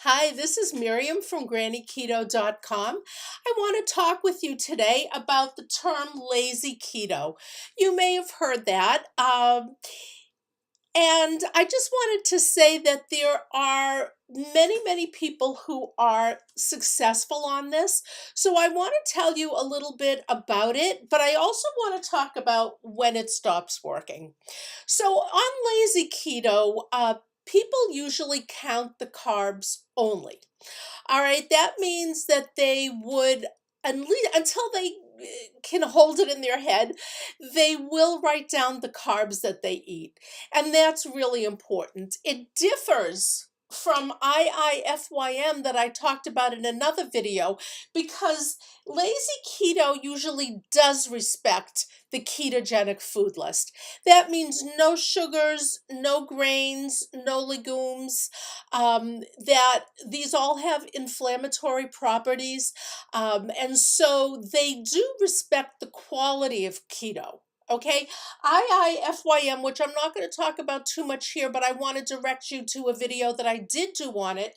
Hi, this is Miriam from GrannyKeto.com. I want to talk with you today about the term lazy keto. You may have heard that. And I just wanted to say that there are many people who are successful on this. So I want to tell you a little bit about it, but I also want to talk about when it stops working. So on lazy keto, people usually count the carbs only. All right, that means that they would, at least until they can hold it in their head, they will write down the carbs that they eat. And that's really important. It differs from IIFYM that I talked about in another video because lazy keto usually does respect the ketogenic food list. That means no sugars, no grains, no legumes, that these all have inflammatory properties, and so they do respect the quality of keto. Okay, IIFYM, which I'm not going to talk about too much here, but I want to direct you to a video that I did do on it.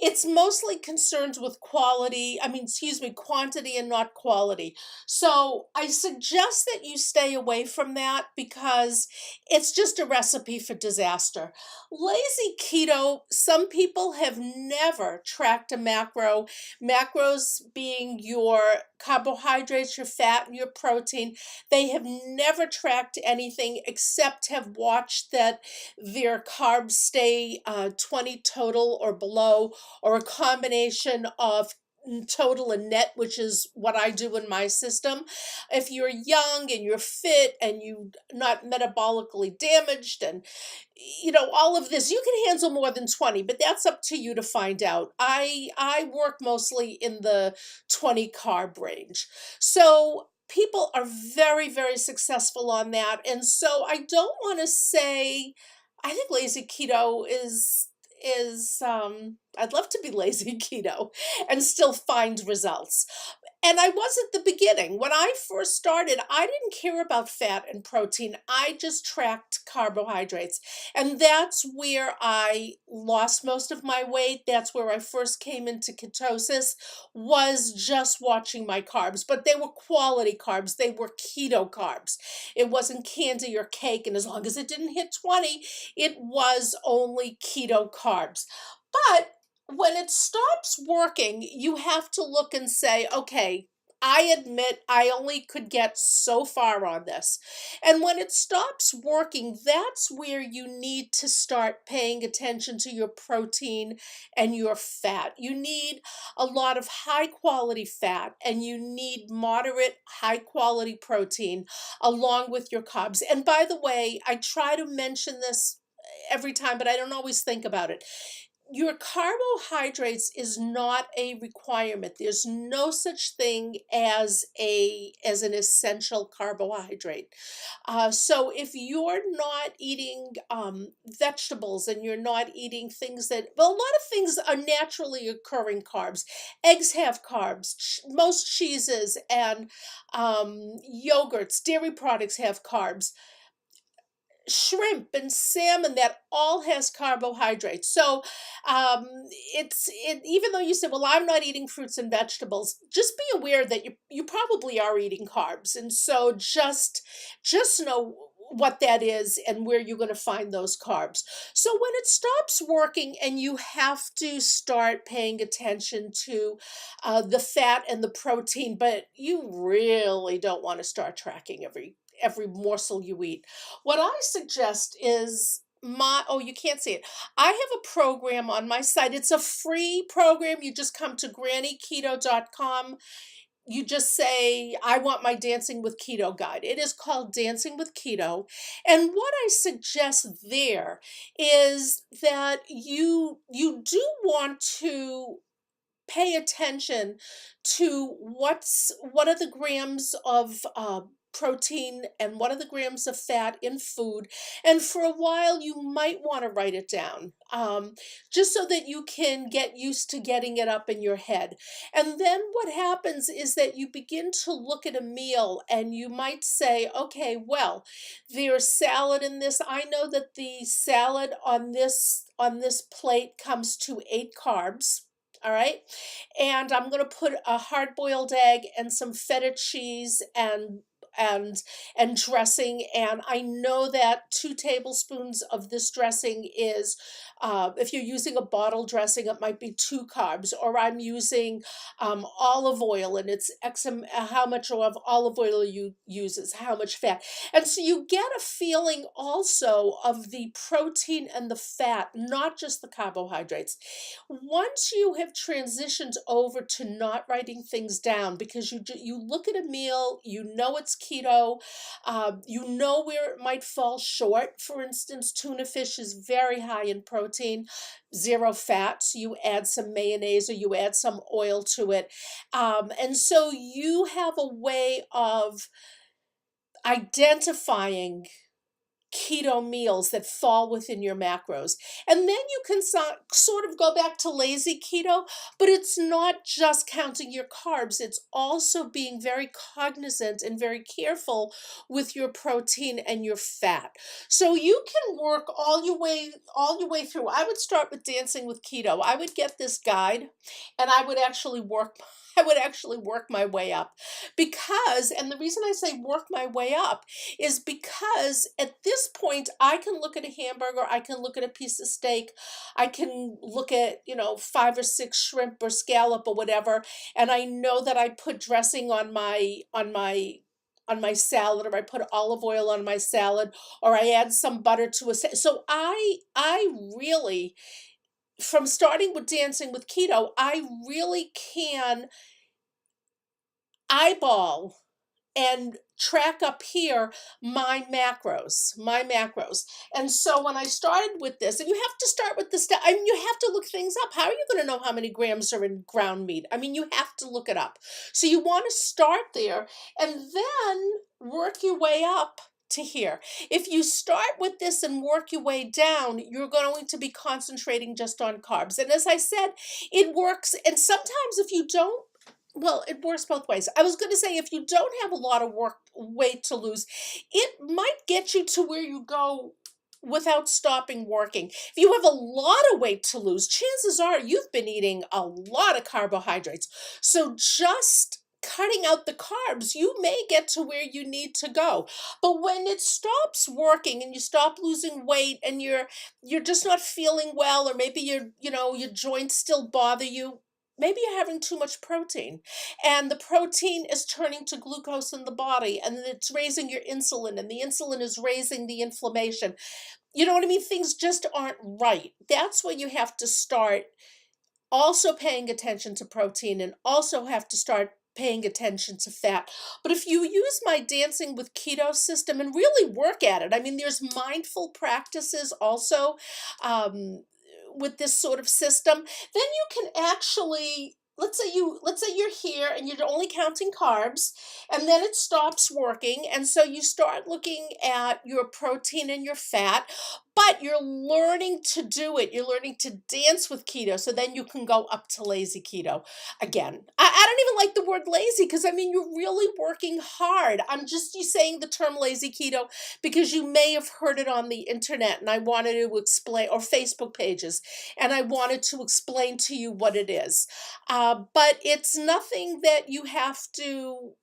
It's mostly concerned with quantity and not quality. So I suggest that you stay away from that because it's just a recipe for disaster. Lazy keto, some people have never tracked a macros being your carbohydrates, your fat, and your protein. They have never tracked anything except have watched that their carbs stay 20 total or below, or a combination of total and net, which is what I do in my system. If you're young and you're fit and you're not metabolically damaged and all of this, you can handle more than 20, but that's up to you to find out. I work mostly in the 20 carb range. So people are very successful on that. And so I don't want to say I think lazy keto is I'd love to be lazy keto and still find results. And I was at the beginning. When I first started, I didn't care about fat and protein. I just tracked carbohydrates. And that's where I lost most of my weight. That's where I first came into ketosis, was just watching my carbs. But they were quality carbs. They were keto carbs. It wasn't candy or cake. And as long as it didn't hit 20, it was only keto carbs. But when it stops working, you have to look and say, okay, I admit I only could get so far on this. And when it stops working, that's where you need to start paying attention to your protein and your fat. You need a lot of high quality fat and you need moderate high quality protein along with your carbs. And by the way, I try to mention this every time, but I don't always think about it. Your carbohydrates is not a requirement. There's no such thing as an essential carbohydrate. So if you're not eating vegetables and you're not eating things a lot of things are naturally occurring carbs. Eggs have carbs. Most cheeses and yogurts, dairy products have carbs. Shrimp and salmon, that all has carbohydrates. So even though you said, well, I'm not eating fruits and vegetables, just be aware that you probably are eating carbs. And so just know what that is and where you're going to find those carbs. So when it stops working and you have to start paying attention to the fat and the protein, but you really don't want to start tracking every morsel you eat. What I suggest is you can't see it. I have a program on my site. It's a free program. You just come to GrannyKeto.com. You just say, I want my Dancing with Keto guide. It is called Dancing with Keto. And what I suggest there is that you do want to pay attention to what are the grams of protein and what are the grams of fat in food. And for a while, you might want to write it down, just so that you can get used to getting it up in your head. And then what happens is that you begin to look at a meal and you might say, okay, well, there's salad in this. I know that the salad on this plate comes to 8 carbs. All right. And I'm going to put a hard-boiled egg and some feta cheese and and dressing, and I know that 2 tablespoons of this dressing is, if you're using a bottle dressing, it might be 2 carbs, or I'm using olive oil and it's how much of olive oil you use is how much fat. And so you get a feeling also of the protein and the fat, not just the carbohydrates. Once you have transitioned over to not writing things down, because you look at a meal, you know it's keto, you know where it might fall short. For instance, tuna fish is very high in protein, 0 fat. So you add some mayonnaise or you add some oil to it, and so you have a way of identifying keto meals that fall within your macros. And then you can sort of go back to lazy keto, but it's not just counting your carbs, it's also being very cognizant and very careful with your protein and your fat. So you can work all your way through. I would start with Dancing with Keto. I would get this guide and I would actually work my way up, because, and the reason I say work my way up is because at this point I can look at a hamburger, I can look at a piece of steak, I can look at, 5 or 6 shrimp or scallop or whatever, and I know that I put dressing on my salad, or I put olive oil on my salad, or I add some butter to so I really, from starting with Dancing with Keto, I really can eyeball and track up here my macros. And so when I started with this, and you have to start with this, I mean, you have to look things up. How are you going to know how many grams are in ground meat? I mean, you have to look it up. So you want to start there and then work your way up to here. If you start with this and work your way down, you're going to be concentrating just on carbs. And as I said, it works. And sometimes if you don't, well, it works both ways. I was going to say, if you don't have a lot of weight to lose, it might get you to where you go without stopping working. If you have a lot of weight to lose, chances are you've been eating a lot of carbohydrates. So just cutting out the carbs, you may get to where you need to go. But when it stops working and you stop losing weight and you're just not feeling well, or maybe your joints still bother you, maybe you're having too much protein, and the protein is turning to glucose in the body, and it's raising your insulin, and the insulin is raising the inflammation. You know what I mean? Things just aren't right. That's when you have to start also paying attention to protein, and also have to start paying attention to fat. But if you use my Dancing with Keto system and really work at it, I mean, there's mindful practices also, with this sort of system, then you can actually, let's say you're here and you're only counting carbs, and then it stops working, and so you start looking at your protein and your fat, but you're learning to do it. You're learning to dance with keto, so then you can go up to lazy keto. Again, I don't even like the word lazy, because I mean, you're really working hard. I'm just saying the term lazy keto because you may have heard it on the internet, and I wanted to explain, or Facebook pages, and I wanted to explain to you what it is. But it's nothing that you have to,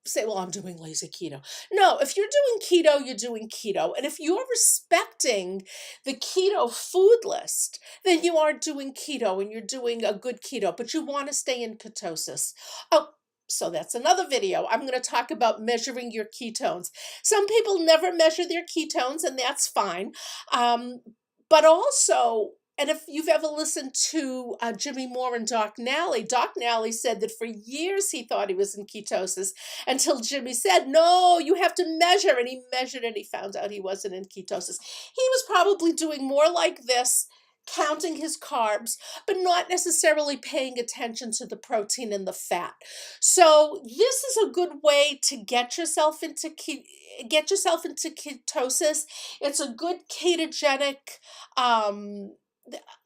say, well, I'm doing lazy keto. No, if you're doing keto, you're doing keto. And if you're respecting the keto food list, then you are doing keto and you're doing a good keto, but you want to stay in ketosis. Oh, so that's another video. I'm going to talk about measuring your ketones. Some people never measure their ketones, and that's fine. But also, and if you've ever listened to Jimmy Moore and Doc Nally said that for years he thought he was in ketosis, until Jimmy said, no, you have to measure. And he measured and he found out he wasn't in ketosis. He was probably doing more like this, counting his carbs, but not necessarily paying attention to the protein and the fat. So this is a good way to get yourself into ketosis. It's a good ketogenic. Um,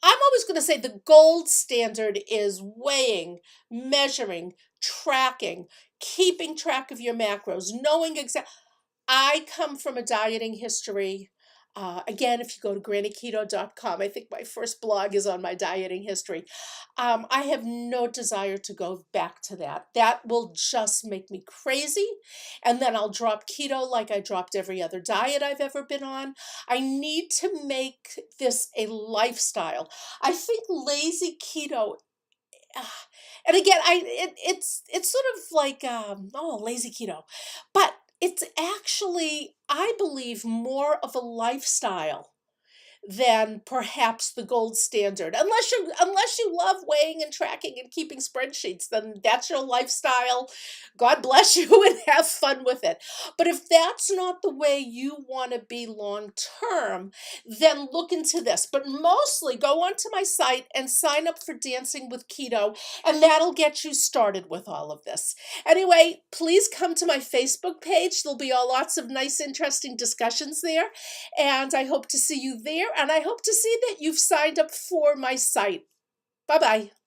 I'm always going to say the gold standard is weighing, measuring, tracking, keeping track of your macros, knowing exactly. I come from a dieting history. Again, if you go to grannyketo.com, I think my first blog is on my dieting history. I have no desire to go back to that. That will just make me crazy. And then I'll drop keto like I dropped every other diet I've ever been on. I need to make this a lifestyle. I think lazy keto, ah, and again, it's sort of like oh, lazy keto, but it's actually, I believe, more of a lifestyle than perhaps the gold standard. Unless you love weighing and tracking and keeping spreadsheets, then that's your lifestyle. God bless you and have fun with it. But if that's not the way you want to be long term, then look into this. But mostly go onto my site and sign up for Dancing with Keto, and that'll get you started with all of this. Anyway, please come to my Facebook page. There'll be lots of nice, interesting discussions there. And I hope to see you there. And I hope to see that you've signed up for my site. Bye bye.